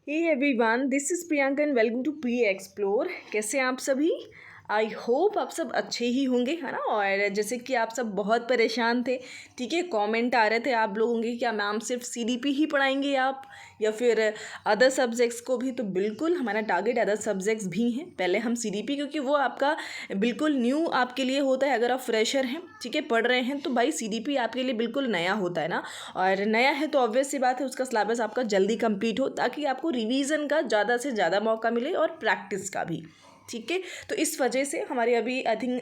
Hey everyone, this is Priyanka and welcome to Pre Explore. कैसे हैं आप सभी? आई होप आप सब अच्छे ही होंगे, है ना। और जैसे कि आप सब बहुत परेशान थे, ठीक है, कमेंट आ रहे थे आप लोगों के, क्या मैम सिर्फ सीडीपी ही पढ़ाएंगे आप या फिर अदर सब्जेक्ट्स को भी? तो बिल्कुल हमारा टारगेट अदर सब्जेक्ट्स भी हैं। पहले हम सीडीपी, क्योंकि वो आपका बिल्कुल न्यू आपके लिए होता है। अगर आप फ्रेशर हैं, ठीक है, पढ़ रहे हैं, तो भाई सीडीपी आपके लिए बिल्कुल नया होता है ना। और नया है तो ऑब्वियस सी बात है उसका सिलेबस आपका जल्दी कंप्लीट हो, ताकि आपको रिवीजन का ज़्यादा से ज़्यादा मौका मिले और प्रैक्टिस का भी, ठीक है। तो इस वजह से हमारी अभी आई थिंक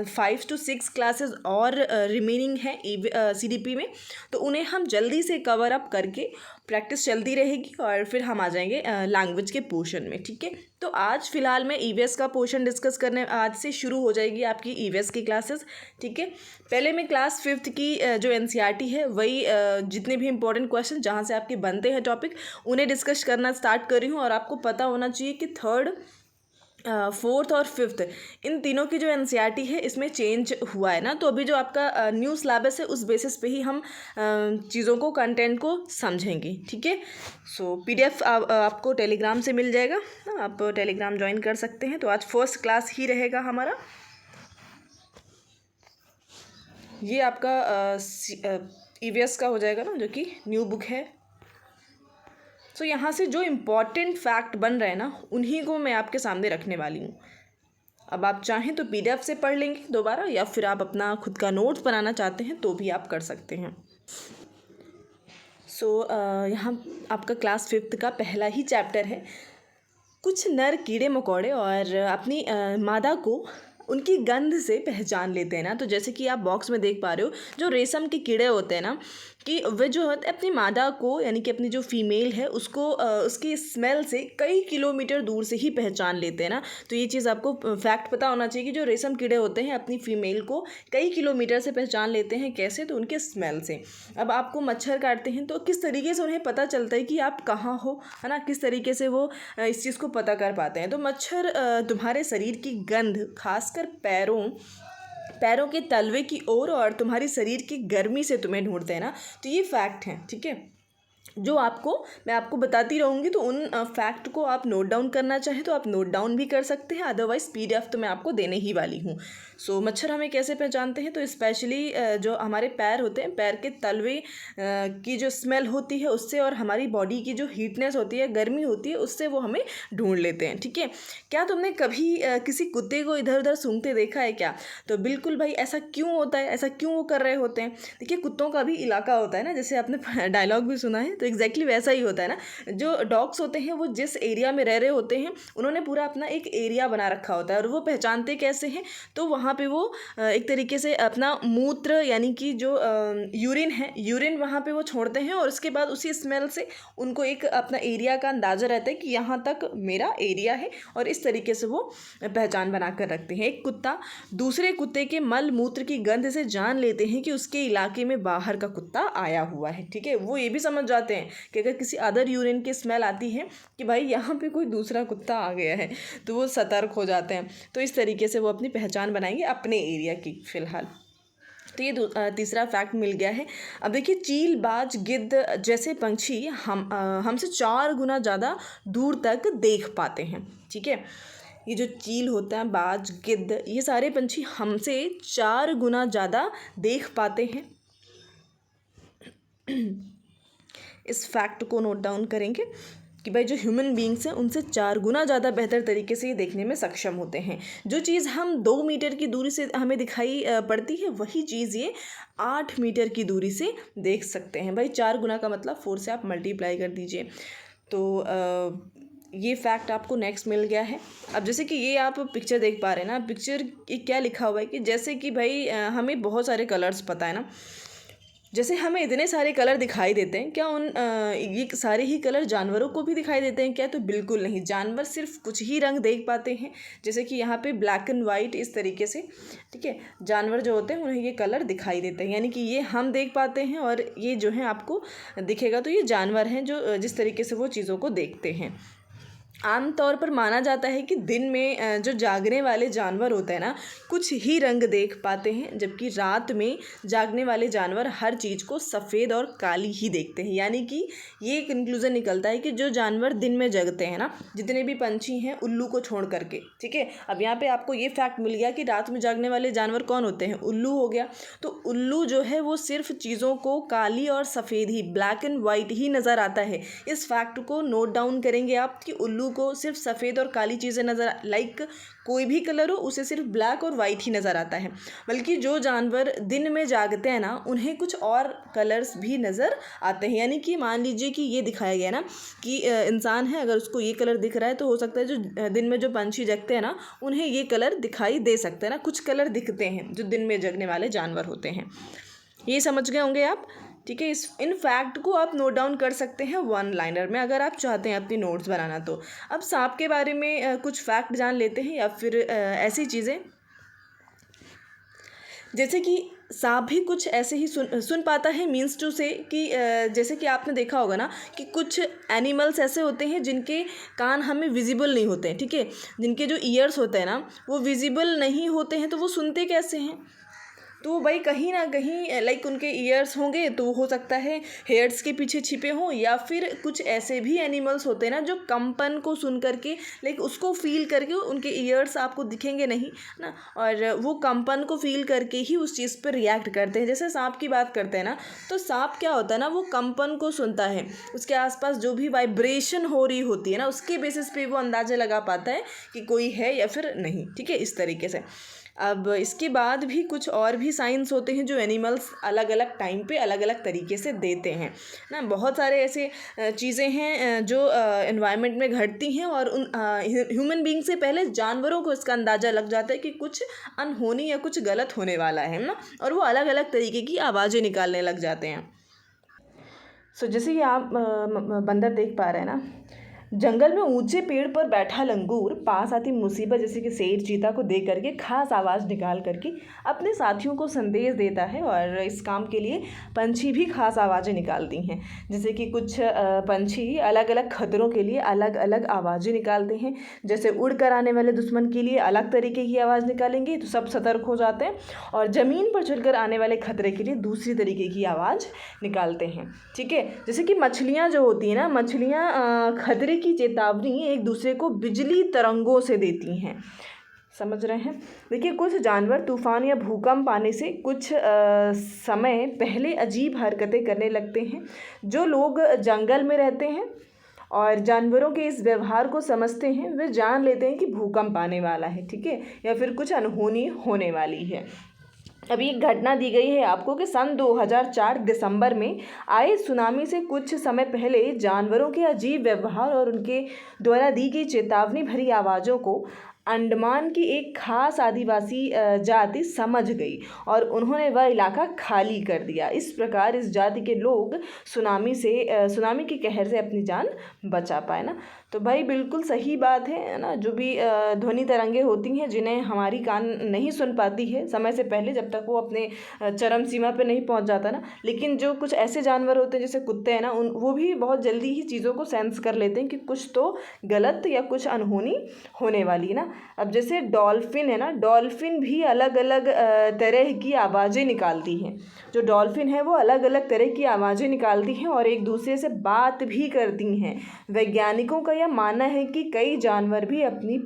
5 to 6 क्लासेस और रिमेनिंग हैं सीडीपी में, तो उन्हें हम जल्दी से कवर अप करके प्रैक्टिस चलती रहेगी और फिर हम आ जाएंगे लैंग्वेज के पोर्शन में, ठीक है। तो आज फिलहाल मैं ईवीएस का पोर्शन डिस्कस करने, आज से शुरू हो जाएगी आपकी ईवीएस की क्लासेस, ठीक है। पहले मैं क्लास 5th की जो एनसीईआरटी है वही जितने भी इंपॉर्टेंट क्वेश्चन जहाँ से आपके बनते हैं टॉपिक, उन्हें डिस्कस करना स्टार्ट कर रही हूँ। और आपको पता होना चाहिए कि 3rd 4th और 5th इन तीनों की जो एनसीईआरटी है इसमें चेंज हुआ है ना। तो अभी जो आपका न्यू सिलेबस है उस बेसिस पे ही हम चीज़ों को, कंटेंट को समझेंगे, ठीक है। सो पीडीएफ आपको टेलीग्राम से मिल जाएगा, आप टेलीग्राम ज्वाइन कर सकते हैं। तो आज फर्स्ट क्लास ही रहेगा हमारा। ये आपका ईवीएस का हो जाएगा ना, जो कि न्यू बुक है। सो यहाँ से जो इम्पॉर्टेंट फैक्ट बन रहे हैं ना, उन्हीं को मैं आपके सामने रखने वाली हूँ। अब आप चाहें तो पीडीएफ से पढ़ लेंगे दोबारा, या फिर आप अपना खुद का नोट्स बनाना चाहते हैं तो भी आप कर सकते हैं। सो यहाँ आपका क्लास 5th का पहला ही चैप्टर है, कुछ नर कीड़े मकोड़े और अपनी मादा को उनकी गंध से पहचान लेते हैं ना। तो जैसे कि आप बॉक्स में देख पा रहे हो, जो रेशम के कीड़े होते हैं ना, कि वे जो होते हैं अपनी मादा को, यानी कि अपनी जो फीमेल है उसको उसकी स्मेल से कई किलोमीटर दूर से ही पहचान लेते हैं ना। तो ये चीज़ आपको फैक्ट पता होना चाहिए कि जो रेशम कीड़े होते हैं अपनी फीमेल को कई किलोमीटर से पहचान लेते हैं। कैसे? तो उनके स्मेल से। अब आपको मच्छर काटते हैं तो किस तरीके से उन्हें पता चलता है कि आप कहाँ हो, है ना, किस तरीके से वो इस चीज़ को पता कर पाते हैं। तो मच्छर तुम्हारे शरीर की गंध, खासकर पैरों के तलवे की ओर और तुम्हारी शरीर की गर्मी से तुम्हें ढूंढते हैं ना। तो ये फैक्ट हैं, ठीक है, जो मैं आपको बताती रहूँगी। तो उन फैक्ट को आप नोट डाउन करना चाहें तो आप नोट डाउन भी कर सकते हैं, अदरवाइज़ पीडीएफ तो मैं आपको देने ही वाली हूँ। सो मच्छर हमें कैसे पहचानते हैं? तो स्पेशली जो हमारे पैर होते हैं, पैर के तलवे की जो स्मेल होती है उससे, और हमारी बॉडी की जो हीटनेस होती है, गर्मी होती है, उससे वो हमें ढूंढ लेते हैं, ठीक है। क्या तुमने कभी किसी कुत्ते को इधर उधर सूंघते देखा है क्या? तो बिल्कुल भाई, ऐसा क्यों होता है, ऐसा क्यों वो कर रहे होते हैं? देखिए, कुत्तों का भी इलाका होता है ना, जैसे आपने डायलॉग भी सुना है, तो एग्जैक्टली वैसा ही होता है ना। जो डॉग्स होते हैं वो जिस एरिया में रह रहे होते हैं, उन्होंने पूरा अपना एक एरिया बना रखा होता है। और वो पहचानते कैसे हैं? तो वहाँ पे वो एक तरीके से अपना मूत्र, यानी कि जो यूरिन है, यूरिन वहाँ पे वो छोड़ते हैं, और उसके बाद उसी स्मेल से उनको एक अपना एरिया का अंदाज़ा रहता है कि यहाँ तक मेरा एरिया है, और इस तरीके से वो पहचान बना कर रखते हैं। एक कुत्ता दूसरे कुत्ते के मल मूत्र की गंध से जान लेते हैं कि उसके इलाके में बाहर का कुत्ता आया हुआ है, ठीक है। वो ये भी समझ जाते हैं कि अगर किसी अदर यूरिन की स्मेल आती है कि भाई यहाँ पे कोई दूसरा कुत्ता आ गया है, तो वो सतर्क हो जाते हैं। तो इस तरीके से वो अपनी पहचान बनाएंगे अपने एरिया की फिलहाल। तो ये तीसरा फैक्ट मिल गया है। अब देखिए, चील, बाज, गिद्ध जैसे पंछी हमसे 4 गुना ज़्यादा दूर तक देख पाते हैं, ठीक है। ये जो चील होता है, बाज, गिद्ध, ये सारे पंछी हमसे 4 गुना ज़्यादा देख पाते हैं। इस फैक्ट को नोट डाउन करेंगे कि भाई जो ह्यूमन बींग्स हैं उनसे 4 गुना ज़्यादा बेहतर तरीके से ये देखने में सक्षम होते हैं। जो चीज़ हम 2 मीटर की दूरी से हमें दिखाई पड़ती है, वही चीज़ ये 8 मीटर की दूरी से देख सकते हैं। भाई 4 गुना का मतलब 4 से आप मल्टीप्लाई कर दीजिए। तो ये फैक्ट आपको नेक्स्ट मिल गया है। अब जैसे कि ये आप पिक्चर देख पा रहे हैं ना, पिक्चर क्या लिखा हुआ है कि जैसे कि भाई हमें बहुत सारे कलर्स पता है ना, जैसे हमें इतने सारे कलर दिखाई देते हैं, क्या ये सारे ही कलर जानवरों को भी दिखाई देते हैं क्या? तो बिल्कुल नहीं, जानवर सिर्फ कुछ ही रंग देख पाते हैं। जैसे कि यहाँ पे ब्लैक एंड वाइट, इस तरीके से, ठीक है। जानवर जो होते हैं उन्हें ये कलर दिखाई देते हैं, यानी कि ये हम देख पाते हैं और ये जो है आपको दिखेगा। तो ये जानवर हैं जो जिस तरीके से वो चीज़ों को देखते हैं। आमतौर पर माना जाता है कि दिन में जो जागने वाले जानवर होते हैं ना, कुछ ही रंग देख पाते हैं, जबकि रात में जागने वाले जानवर हर चीज़ को सफ़ेद और काली ही देखते हैं। यानी कि ये कंक्लूज़न निकलता है कि जो जानवर दिन में जगते हैं ना, जितने भी पंछी हैं उल्लू को छोड़ करके, ठीक है। अब यहाँ पे आपको ये फैक्ट मिल गया कि रात में जागने वाले जानवर कौन होते हैं, उल्लू हो गया। तो उल्लू जो है वो सिर्फ चीज़ों को काली और सफ़ेद ही, ब्लैक एंड वाइट ही नज़र आता है। इस फैक्ट को नोट डाउन करेंगे आप कि उल्लू को सिर्फ सफ़ेद और काली चीज़ें नज़र, लाइक कोई भी कलर हो उसे सिर्फ ब्लैक और वाइट ही नज़र आता है। बल्कि जो जानवर दिन में जागते हैं ना, उन्हें कुछ और कलर्स भी नज़र आते हैं। यानी कि मान लीजिए कि ये दिखाया गया ना कि इंसान है, अगर उसको ये कलर दिख रहा है तो हो सकता है जो दिन में जो पंछी जगते हैं ना, उन्हें ये कलर दिखाई दे सकते हैं ना, कुछ कलर दिखते हैं जो दिन में जगने वाले जानवर होते हैं। ये समझ गए होंगे आप, ठीक है। इन फैक्ट को आप नोट डाउन कर सकते हैं वन लाइनर में, अगर आप चाहते हैं अपनी नोट्स बनाना तो। अब सांप के बारे में कुछ फैक्ट जान लेते हैं, या फिर ऐसी चीज़ें जैसे कि सांप भी कुछ ऐसे ही सुन पाता है, मीन्स टू से कि जैसे कि आपने देखा होगा ना कि कुछ एनिमल्स ऐसे होते हैं जिनके कान हमें विजिबल नहीं होते हैं, ठीक है। जिनके जो ईयर्स होते हैं ना वो विजिबल नहीं होते हैं, तो वो सुनते कैसे हैं? तो भाई कहीं ना कहीं लाइक उनके ईयर्स होंगे, तो हो सकता है हेयर्स के पीछे छिपे हों, या फिर कुछ ऐसे भी एनिमल्स होते हैं ना जो कंपन को सुन करके, लाइक उसको फील करके, उनके ईयर्स आपको दिखेंगे नहीं ना, और वो कंपन को फील करके ही उस चीज़ पर रिएक्ट करते हैं। जैसे सांप की बात करते हैं ना, तो सांप क्या होता है ना, वो कंपन को सुनता है, उसके आसपास जो भी वाइब्रेशन हो रही होती है ना, उसके बेसिस पे वो अंदाज़ा लगा पाता है कि कोई है या फिर नहीं, ठीक है, इस तरीके से। अब इसके बाद भी कुछ और भी साइंस होते हैं जो एनिमल्स अलग अलग टाइम पे अलग अलग तरीके से देते हैं ना। बहुत सारे ऐसे चीज़ें हैं जो एनवायरनमेंट में घटती हैं, और उन ह्यूमन बीइंग से पहले जानवरों को इसका अंदाज़ा लग जाता है कि कुछ अनहोनी या कुछ गलत होने वाला है ना, और वो अलग अलग तरीके की आवाज़ें निकालने लग जाते हैं। सो जैसे कि आप बंदर देख पा रहे हैं ना, जंगल में ऊंचे पेड़ पर बैठा लंगूर पास आती मुसीबत जैसे कि शेर चीता को देख करके खास आवाज़ निकाल करके अपने साथियों को संदेश देता है। और इस काम के लिए पंछी भी खास आवाज़ें निकालती हैं। जैसे कि कुछ पंछी अलग अलग खतरों के लिए अलग अलग आवाज़ें निकालते हैं। जैसे उड़ कर आने वाले दुश्मन के लिए अलग तरीके की आवाज़ निकालेंगे तो सब सतर्क हो जाते हैं, और ज़मीन पर चढ़कर आने वाले खतरे के लिए दूसरी तरीके की आवाज़ निकालते हैं, ठीक है। जैसे कि मछलियाँ जो होती हैं ना, मछलियाँ खतरे की चेतावनी एक दूसरे को बिजली तरंगों से देती हैं, समझ रहे हैं। देखिए, कुछ जानवर तूफान या भूकंप आने से कुछ समय पहले अजीब हरकतें करने लगते हैं। जो लोग जंगल में रहते हैं और जानवरों के इस व्यवहार को समझते हैं, वे जान लेते हैं कि भूकंप आने वाला है, ठीक है, या फिर कुछ अनहोनी होने वाली है। अभी एक घटना दी गई है आपको कि सन 2004 दिसंबर में आए सुनामी से कुछ समय पहले जानवरों के अजीब व्यवहार और उनके द्वारा दी गई चेतावनी भरी आवाज़ों को अंडमान की एक खास आदिवासी जाति समझ गई, और उन्होंने वह इलाका खाली कर दिया। इस प्रकार इस जाति के लोग सुनामी के कहर से अपनी जान बचा पाए ना। तो भाई बिल्कुल सही बात है ना। जो भी ध्वनि तरंगे होती हैं जिन्हें हमारी कान नहीं सुन पाती है समय से पहले, जब तक वो अपने चरम सीमा पे नहीं पहुंच जाता ना, लेकिन जो कुछ ऐसे जानवर होते हैं जैसे कुत्ते हैं ना, वो भी बहुत जल्दी ही चीज़ों को सेंस कर लेते हैं कि कुछ तो गलत या कुछ अनहोनी होने वाली है ना। अब जैसे डॉल्फिन है ना, डॉल्फिन भी अलग अलग तरह की आवाज़ें निकालती हैं। जो डॉल्फिन है वो अलग अलग तरह की आवाज़ें निकालती हैं और एक दूसरे से बात भी करती हैं। वैज्ञानिकों का यह मानना है कि कई जानवर भी अपनी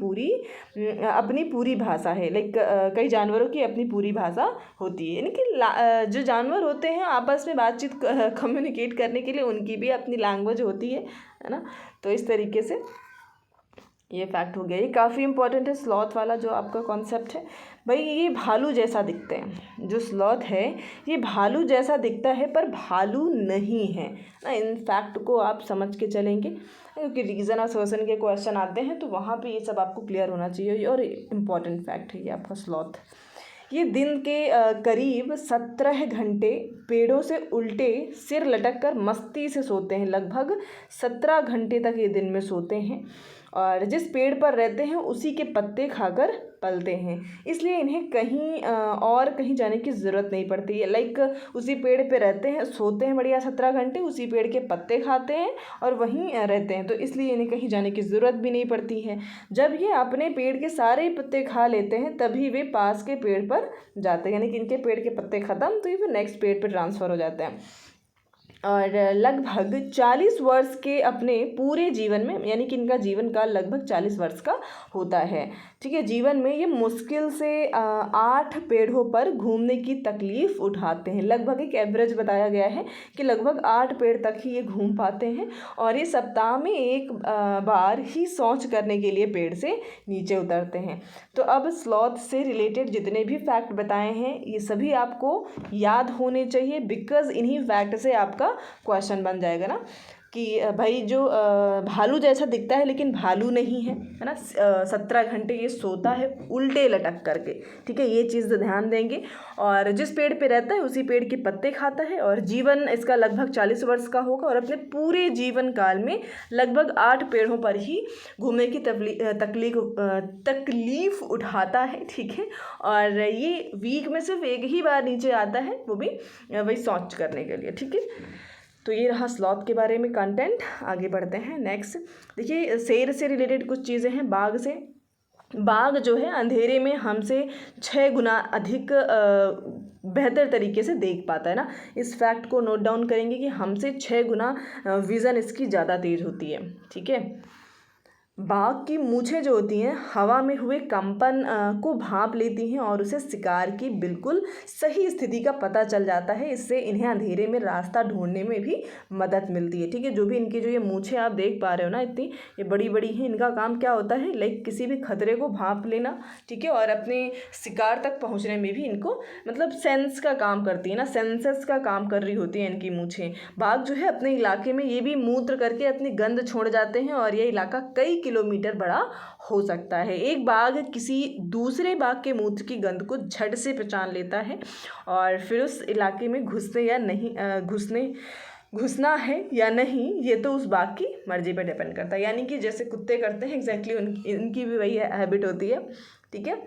पूरी भाषा है, लाइक कई जानवरों की अपनी पूरी भाषा होती है। यानी कि जो जानवर होते हैं आपस में बातचीत कम्युनिकेट करने के लिए उनकी भी अपनी लैंग्वेज होती है ना। तो इस तरीके से ये फैक्ट हो गया। ये काफ़ी इंपॉर्टेंट है, स्लॉथ वाला जो आपका कॉन्सेप्ट है। भाई ये भालू जैसा दिखते हैं, जो स्लॉथ है ये भालू जैसा दिखता है पर भालू नहीं है ना। इन फैक्ट को आप समझ के चलेंगे, क्योंकि रीज़न और सोशन के क्वेश्चन आते हैं तो वहाँ पे ये सब आपको क्लियर होना चाहिए। और इम्पॉर्टेंट फैक्ट है ये आपका स्लॉथ। ये दिन के करीब 17 घंटे पेड़ों से उल्टे सिर लटक कर मस्ती से सोते हैं। लगभग 17 घंटे तक ये दिन में सोते हैं और जिस पेड़ पर रहते हैं उसी के पत्ते खाकर पलते हैं, इसलिए इन्हें कहीं जाने की ज़रूरत नहीं पड़ती है। लाइक उसी पेड़ पे रहते हैं, सोते हैं बढ़िया 17 घंटे, उसी पेड़ के पत्ते खाते हैं और वहीं रहते हैं, तो इसलिए इन्हें कहीं जाने की ज़रूरत भी नहीं पड़ती है। जब ये अपने पेड़ के सारे पत्ते खा लेते हैं तभी वे पास के पेड़ पर जाते हैं, यानी कि इनके पेड़ के पत्ते ख़त्म तो ये फिर नेक्स्ट पेड़ पर ट्रांसफ़र हो जाते हैं। और लगभग 40 वर्ष के अपने पूरे जीवन में, यानी कि इनका जीवन काल लगभग 40 वर्ष का होता है। ठीक है, जीवन में ये मुश्किल से 8 पेड़ों पर घूमने की तकलीफ़ उठाते हैं। लगभग एक एवरेज बताया गया है कि लगभग 8 पेड़ तक ही ये घूम पाते हैं और ये सप्ताह में एक बार ही शौच करने के लिए पेड़ से नीचे उतरते हैं। तो अब स्लॉथ से रिलेटेड जितने भी फैक्ट बताए हैं ये सभी आपको याद होने चाहिए, बिकॉज़ इन्हीं फैक्ट से आपका क्वेश्चन बन जाएगा ना कि भाई जो भालू जैसा दिखता है लेकिन भालू नहीं है, है ना। 17 घंटे ये सोता है उल्टे लटक करके, ठीक है, ये चीज़ ध्यान देंगे। और जिस पेड़ पे रहता है उसी पेड़ के पत्ते खाता है और जीवन इसका लगभग 40 वर्ष का होगा और अपने पूरे जीवन काल में लगभग 8 पेड़ों पर ही घूमने की तकलीफ उठाता है, ठीक है। और ये वीक में सिर्फ एक ही बार नीचे आता है, वो भी वही शौच करने के लिए, ठीक है। तो ये रहा स्लॉथ के बारे में कंटेंट। आगे बढ़ते हैं नेक्स्ट। देखिए शेर से रिलेटेड कुछ चीज़ें हैं। बाघ से, बाघ जो है अंधेरे में हमसे 6 गुना अधिक बेहतर तरीके से देख पाता है ना। इस फैक्ट को नोट डाउन करेंगे कि हमसे 6 गुना विज़न इसकी ज़्यादा तेज़ होती है, ठीक है। बाघ की मूछें जो होती हैं हवा में हुए कंपन को भांप लेती हैं और उसे शिकार की बिल्कुल सही स्थिति का पता चल जाता है। इससे इन्हें अंधेरे में रास्ता ढूंढने में भी मदद मिलती है, ठीक है। जो भी इनकी जो ये मूछें आप देख पा रहे हो ना, इतनी ये बड़ी बड़ी हैं, इनका काम क्या होता है, लाइक किसी भी खतरे को भांप लेना, ठीक है, और अपने शिकार तक पहुँचने में भी इनको मतलब सेंस का काम करती है ना, सेंसस का काम कर रही होती हैं इनकी मूछें। बाघ जो है अपने इलाके में ये भी मूत्र करके अपनी गंध छोड़ जाते हैं और ये इलाका कई किलोमीटर बड़ा हो सकता है। एक बाघ किसी दूसरे बाघ के मूत्र की गंध को झट से पहचान लेता है और फिर उस इलाके में घुसना है या नहीं ये तो उस बाघ की मर्जी पर डिपेंड करता है। यानी कि जैसे कुत्ते करते हैं एग्जैक्टली इनकी भी वही हैबिट होती है, ठीक है।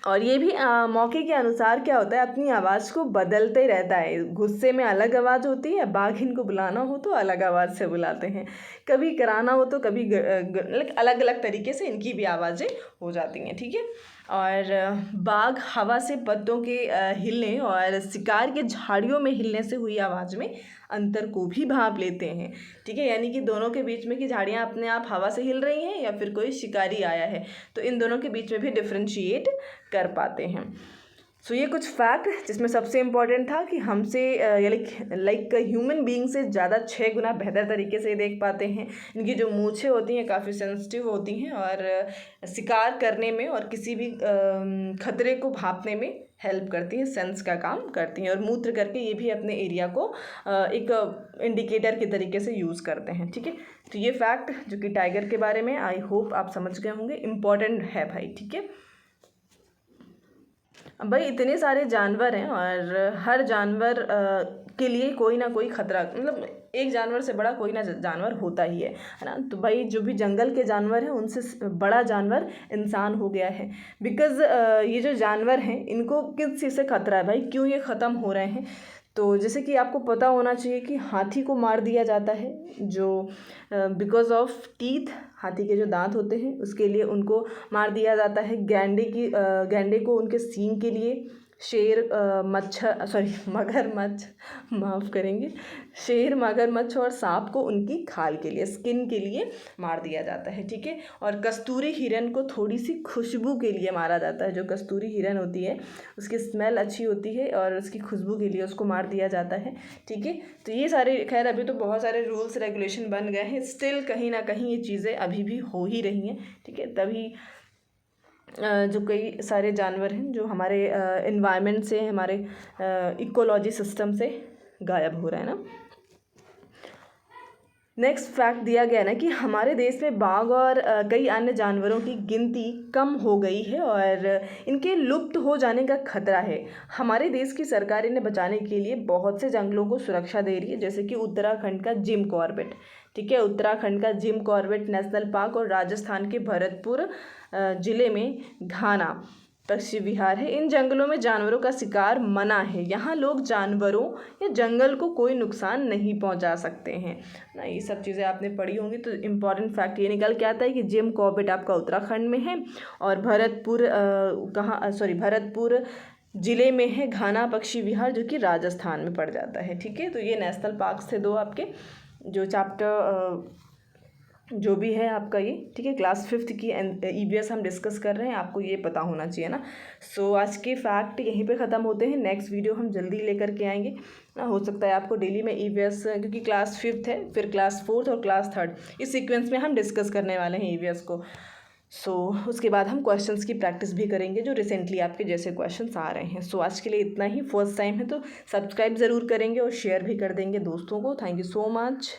और ये भी मौके के अनुसार क्या होता है, अपनी आवाज़ को बदलते रहता है। गुस्से में अलग आवाज़ होती है, बाघ इनको बुलाना हो तो अलग आवाज़ से बुलाते हैं, कभी कराना हो तो कभी अलग अलग तरीके से इनकी भी आवाज़ें हो जाती हैं, ठीक है। और बाघ हवा से पत्तों के हिलने और शिकार के झाड़ियों में हिलने से हुई आवाज़ में अंतर को भी भांप लेते हैं, ठीक है। यानी कि दोनों के बीच में कि झाड़ियाँ अपने आप हवा से हिल रही हैं या फिर कोई शिकारी आया है, तो इन दोनों के बीच में भी डिफ्रेंशिएट कर पाते हैं। सो ये कुछ फैक्ट जिसमें सबसे इम्पॉर्टेंट था कि हमसे लाइक ह्यूमन बीइंग से ज़्यादा 6 गुना बेहतर तरीके से देख पाते हैं। इनकी जो मूछें होती हैं काफ़ी सेंसिटिव होती हैं और शिकार करने में और किसी भी खतरे को भांपने में हेल्प करती हैं, सेंस का काम करती हैं। और मूत्र करके ये भी अपने एरिया को एक इंडिकेटर के तरीके से यूज़ करते हैं, ठीक है। तो ये फैक्ट जो कि टाइगर के बारे में, आई होप आप समझ गए होंगे, इम्पॉर्टेंट है भाई, ठीक है। भाई इतने सारे जानवर हैं और हर जानवर के लिए कोई ना कोई खतरा, मतलब एक जानवर से बड़ा कोई ना जानवर होता ही है ना। तो भाई जो भी जंगल के जानवर हैं उनसे बड़ा जानवर इंसान हो गया है, बिकॉज़ ये जो जानवर हैं इनको किस चीज़ से खतरा है भाई, क्यों ये ख़त्म हो रहे हैं। तो जैसे कि आपको पता होना चाहिए कि हाथी को मार दिया जाता है जो बिकॉज़ ऑफ टीथ, हाथी के जो दांत होते हैं उसके लिए उनको मार दिया जाता है। गैंडे को उनके सींग के लिए, शेर मगरमच्छ, माफ़ करेंगे, शेर मगरमच्छ और सांप को उनकी खाल के लिए, स्किन के लिए मार दिया जाता है, ठीक है। और कस्तूरी हिरन को थोड़ी सी खुशबू के लिए मारा जाता है। जो कस्तूरी हिरन होती है उसकी स्मेल अच्छी होती है और उसकी खुशबू के लिए उसको मार दिया जाता है, ठीक है। तो ये सारे, खैर अभी तो बहुत सारे रूल्स रेगुलेशन बन गए हैं, स्टिल कहीं ना कहीं ये चीज़ें अभी भी हो ही रही हैं, ठीक है। तभी जो कई सारे जानवर हैं जो हमारे एनवायरनमेंट से, हमारे इकोलॉजी सिस्टम से गायब हो रहा है ना। नेक्स्ट फैक्ट दिया गया ना कि हमारे देश में बाघ और कई अन्य जानवरों की गिनती कम हो गई है और इनके लुप्त हो जाने का खतरा है। हमारे देश की सरकार इन्हें बचाने के लिए बहुत से जंगलों को सुरक्षा दे रही है, जैसे कि उत्तराखंड का जिम कॉर्बेट, ठीक है। उत्तराखंड का जिम कॉर्बेट नेशनल पार्क और राजस्थान के भरतपुर ज़िले में घाना पक्षी विहार है। इन जंगलों में जानवरों का शिकार मना है। यहाँ लोग जानवरों या जंगल को कोई नुकसान नहीं पहुँचा सकते हैं ना। ये सब चीज़ें आपने पढ़ी होंगी। तो इम्पॉर्टेंट फैक्ट ये निकल के आता है कि जिम कॉर्बेट आपका उत्तराखंड में है और भरतपुर ज़िले में है घाना पक्षी विहार, जो कि राजस्थान में पड़ जाता है। ठीक है, तो ये नेशनल पार्क्स थे दो आपके, जो चैप्टर जो भी है आपका ये, ठीक है। क्लास 5th की EVS हम डिस्कस कर रहे हैं, आपको ये पता होना चाहिए ना। सो आज के फैक्ट यहीं पे ख़त्म होते हैं। नेक्स्ट वीडियो हम जल्दी लेकर के आएंगे ना। हो सकता है आपको डेली में EVS, क्योंकि क्लास 5th है, फिर क्लास 4th और क्लास 3rd, इस सीक्वेंस में हम डिस्कस करने वाले हैं EVS को। उसके बाद हम क्वेश्चंस की प्रैक्टिस भी करेंगे, जो रिसेंटली आपके जैसे क्वेश्चंस आ रहे हैं। आज के लिए इतना ही। फर्स्ट टाइम है तो सब्सक्राइब ज़रूर करेंगे और शेयर भी कर देंगे दोस्तों को। Thank you so much.